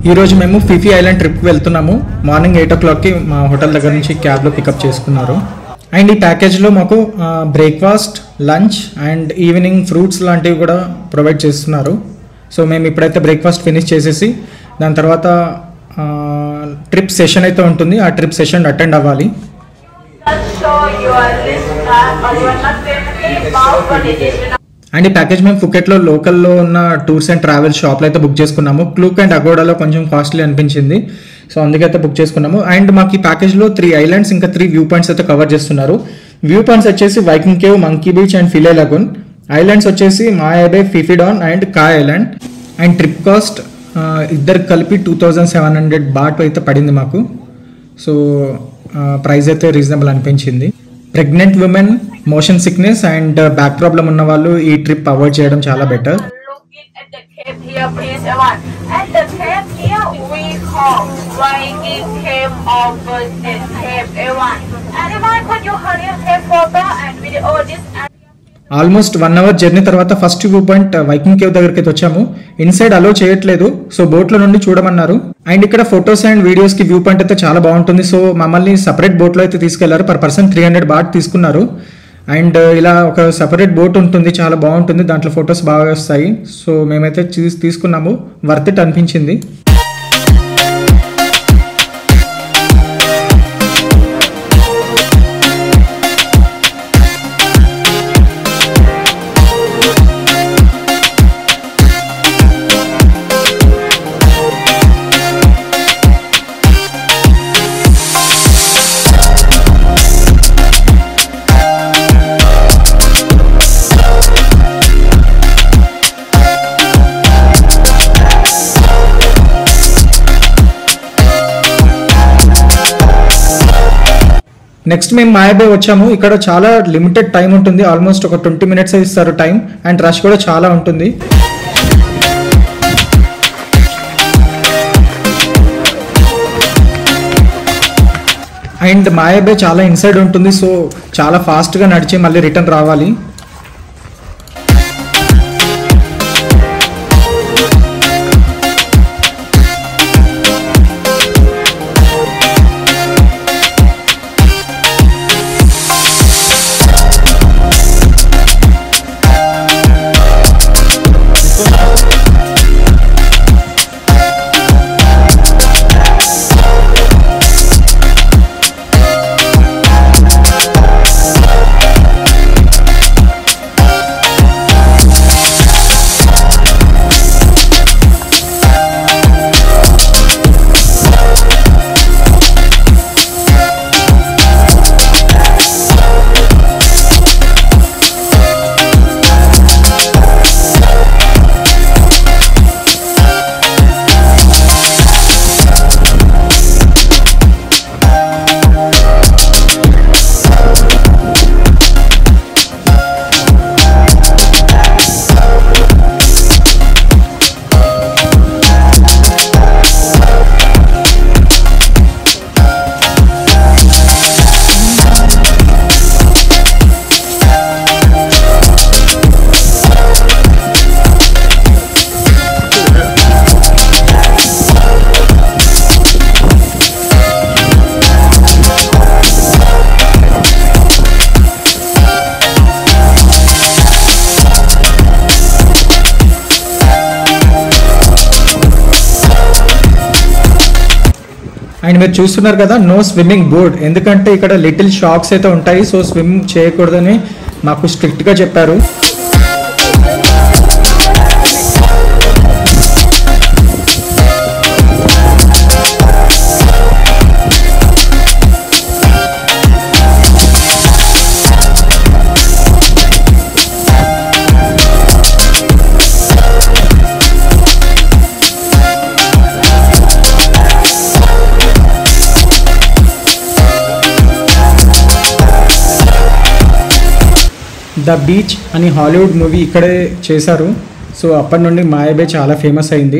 ఈ రోజు మేము ఫిఫీ ఐలాండ్ ట్రిప్కి వెళ్తున్నాము. మార్నింగ్ 8 o'clockకి మా హోటల్ దగ్గర నుంచి క్యాబ్లో పికప్ చేసుకున్నారు. అండ్ ఈ ప్యాకేజ్లో మాకు breakfast, lunch and evening fruits లాంటివి కూడా ప్రొవైడ్ చేస్తున్నారు. సో మేము ఇప్పుడైతే బ్రేక్ఫాస్ట్ ఫినిష్ చేసేసి దాని తర్వాత ట్రిప్ సెషన్ అయితే ఉంటుంది. ఆ ట్రిప్ సెషన్ అటెండ్ అవ్వాలి. అండ్ ఈ ప్యాకేజ్ మేము ఫుకెట్లో లోకల్లో ఉన్న టూర్స్ అండ్ ట్రావెల్స్ షాప్లో అయితే బుక్ చేసుకున్నాము. క్లూక్ అండ్ అగోడాలో కొంచెం కాస్ట్లీ అనిపించింది, సో అందుకైతే బుక్ చేసుకున్నాము. అండ్ మాకు ఈ ప్యాకేజ్లో 3 ఐలాండ్స్ ఇంకా 3 వ్యూ పాయింట్స్ అయితే కవర్ చేస్తున్నారు. వ్యూ పాయింట్స్ వచ్చేసి Viking cave, monkey beach and Pileh lagoon. Islands వచ్చేసి Maya bay, Phi Phi Don and Khai island. And trip cost ఇద్దరికి కలిపి 2700 బాట్ అయితే పడింది మాకు. సో ప్రైస్ అయితే రీజనబుల్ అనిపించింది. Pregnant women, motion sickness and back problem ఉన్న వాళ్ళు ఈ ట్రిప్ అవాయిడ్ చేయడం చాలా బెటర్. ఆల్మోస్ట్ 1 hour జర్నీ తర్వాత first view point Viking cave దగ్గరికి అయితే వచ్చాము. ఇన్సైడ్ అలో చేయట్లేదు, సో బోట్లో నుండి చూడమన్నారు. అండ్ ఇక్కడ ఫొటోస్ అండ్ వీడియోస్ కి వ్యూ పాయింట్ అయితే చాలా బాగుంటుంది. సో మమ్మల్ని సపరేట్ బోట్లో అయితే తీసుకెళ్లారు. పర్ పర్సన్ 300 బాట్ తీసుకున్నారు. అండ్ ఇలా ఒక సపరేట్ బోట్ ఉంటుంది, చాలా బాగుంటుంది, దాంట్లో ఫొటోస్ బాగా వస్తాయి. సో మేమైతే తీసుకున్నాము, వర్త్ ఇట్ అనిపించింది. నెక్స్ట్ మేము మాయాబే వచ్చాము. ఇక్కడ చాలా లిమిటెడ్ టైం ఉంటుంది, ఆల్మోస్ట్ ఒక 20 minutes ఇస్తారు టైం. అండ్ రష్ కూడా చాలా ఉంటుంది. అండ్ మాయాబే చాలా ఇన్సైడ్ ఉంటుంది, సో చాలా ఫాస్ట్గా నడిచి మళ్ళీ రిటర్న్ రావాలి. అండ్ మీరు చూస్తున్నారు కదా, నో స్విమ్మింగ్ బోర్డ్, ఎందుకంటే ఇక్కడ లిటిల్ షాక్స్ అయితే ఉంటాయి. సో స్విమ్ చేయకూడదని మాకు స్ట్రిక్ట్గా చెప్పారు. ద బీచ్ అని హాలీవుడ్ మూవీ ఇక్కడే చేశారు. సో అప్పటి నుండి మాయాబే చాలా ఫేమస్ అయింది.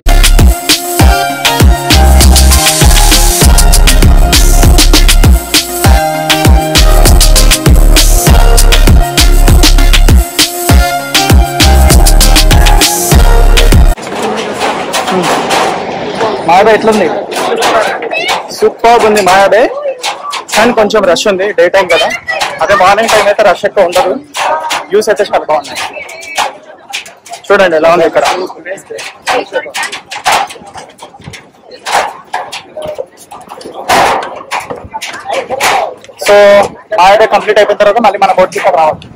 మాయాబే ఎట్లుంది? సూపర్ ఉంది మాయాబే, కానీ కొంచెం రష్ ఉంది, డే టైం కదా. అదే మార్నింగ్ టైం అయితే రష్ ఎక్కువ ఉండదు. వ్యూస్ అయితే చాలా బాగున్నాయి. చూడండి ఎలా ఉంది ఇక్కడ. సో మాయాబే కంప్లీట్ అయిపోయిన తర్వాత మళ్ళీ మన బోట్కి ఇక్కడ రావాలి.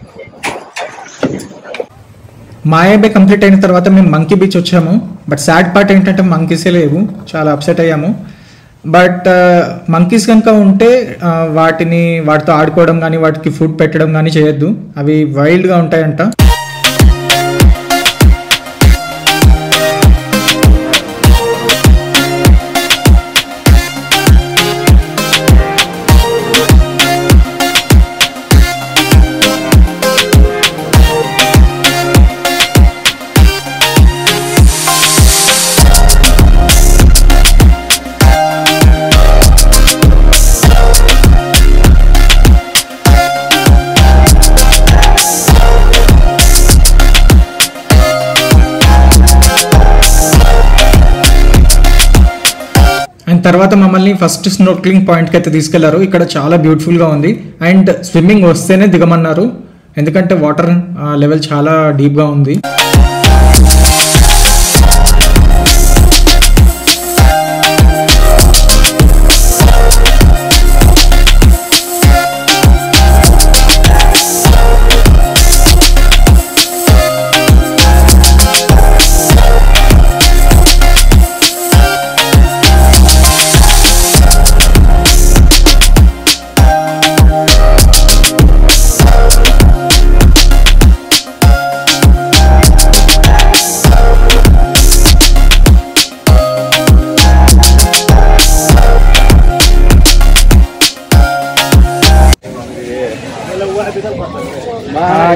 మాయాబే కంప్లీట్ అయిన తర్వాత మేము మంకీ బీచ్ వచ్చాము. బట్ సాడ్ పార్ట్ ఏంటంటే మంకీసే లేవు, చాలా అప్సెట్ అయ్యాము. బట్ మంకీస్ కనుక ఉంటే వాటితో ఆడుకోవడం కానీ వాటికి ఫుడ్ పెట్టడం కానీ చేయొద్దు, అవి వైల్డ్గా ఉంటాయంట. అండ్ తర్వాత మమ్మల్ని ఫస్ట్ స్నోర్క్లింగ్ పాయింట్కి అయితే తీసుకెళ్లారు. ఇక్కడ చాలా బ్యూటిఫుల్గా ఉంది. అండ్ స్విమ్మింగ్ వస్తేనే దిగమన్నారు, ఎందుకంటే వాటర్ లెవెల్ చాలా డీప్గా ఉంది.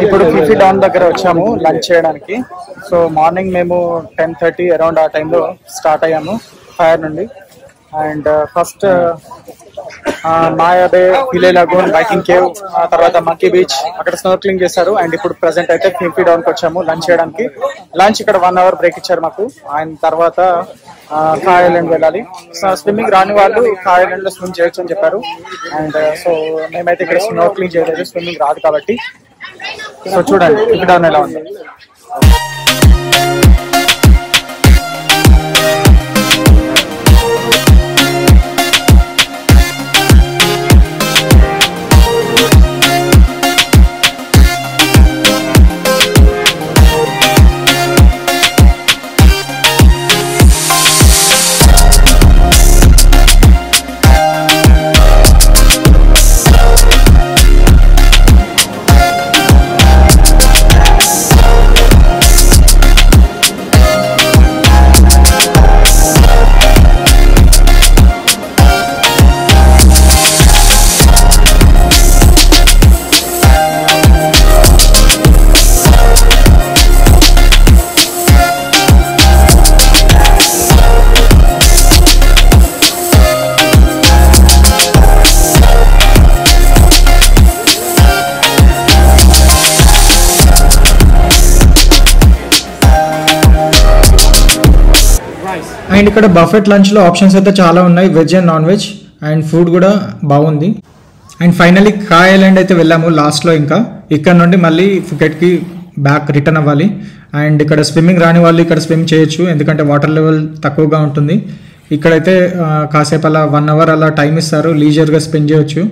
ఇప్పుడు ఫిఫీ డౌన్ దగ్గర వచ్చాము లంచ్ చేయడానికి. సో మార్నింగ్ మేము 10:30 అరౌండ్ ఆ టైంలో స్టార్ట్ అయ్యాము ఫైర్ నుండి. And first Maya bay, Pileh lagoon, Viking cave, ఆ తర్వాత మంకీ బీచ్, అక్కడ స్నోర్క్లింగ్ చేశారు. అండ్ ఇప్పుడు ప్రెసెంట్ అయితే ఫిఫీ డౌన్ కి వచ్చాము లంచ్ చేయడానికి. లంచ్ ఇక్కడ 1 hour బ్రేక్ ఇచ్చారు మాకు. అండ్ తర్వాత కాయ్ ఐలాండ్ వెళ్ళాలి. స్విమ్మింగ్ రాని వాళ్ళు కాయ్ ఐలాండ్ లో స్విమ్ చేయొచ్చు అని చెప్పారు. అండ్ సో మేమైతే ఇక్కడ స్నోర్క్లింగ్ చేయలేదు, స్విమ్మింగ్ రాదు కాబట్టి. సో చూడండి ఫిఫీ డౌన్ ఎలా ఉంది. అండ్ ఇక్కడ బఫెట్ లంచ్లో ఆప్షన్స్ అయితే చాలా ఉన్నాయి, veg and non veg. And food కూడా బాగుంది. అండ్ ఫైనలీ కాయ్ ఐలాండ్ అయితే వెళ్ళాము లాస్ట్లో. ఇంకా ఇక్కడ నుండి మళ్ళీ ఫుకెట్కి బ్యాక్ రిటర్న్ అవ్వాలి. అండ్ ఇక్కడ స్విమ్మింగ్ రాని వాళ్ళు ఇక్కడ స్విమ్ చేయొచ్చు, ఎందుకంటే వాటర్ లెవెల్ తక్కువగా ఉంటుంది. ఇక్కడైతే కాసేపు అలా 1 hour అలా టైం ఇస్తారు, లీజర్గా స్పెండ్ చేయొచ్చు.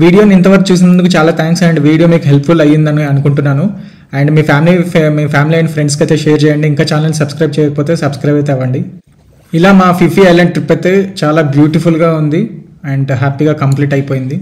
వీడియోని ఇంతవరకు చూసినందుకు చాలా థ్యాంక్స్ అండ్ వీడియో మీకు హెల్ప్ఫుల్ అయ్యిందని అనుకుంటున్నాను. అండ్ మీ ఫ్యామిలీ అండ్ ఫ్రెండ్స్కి అయితే షేర్ చేయండి. ఇంకా ఛానల్ సబ్స్క్రైబ్ చేయకపోతే సబ్స్క్రైబ్ అయితే అవ్వండి. ఇలా మా ఫిఫీ ఐలాండ్ ట్రిప్ అయితే చాలా బ్యూటిఫుల్గా ఉంది అండ్ హ్యాపీగా కంప్లీట్ అయిపోయింది.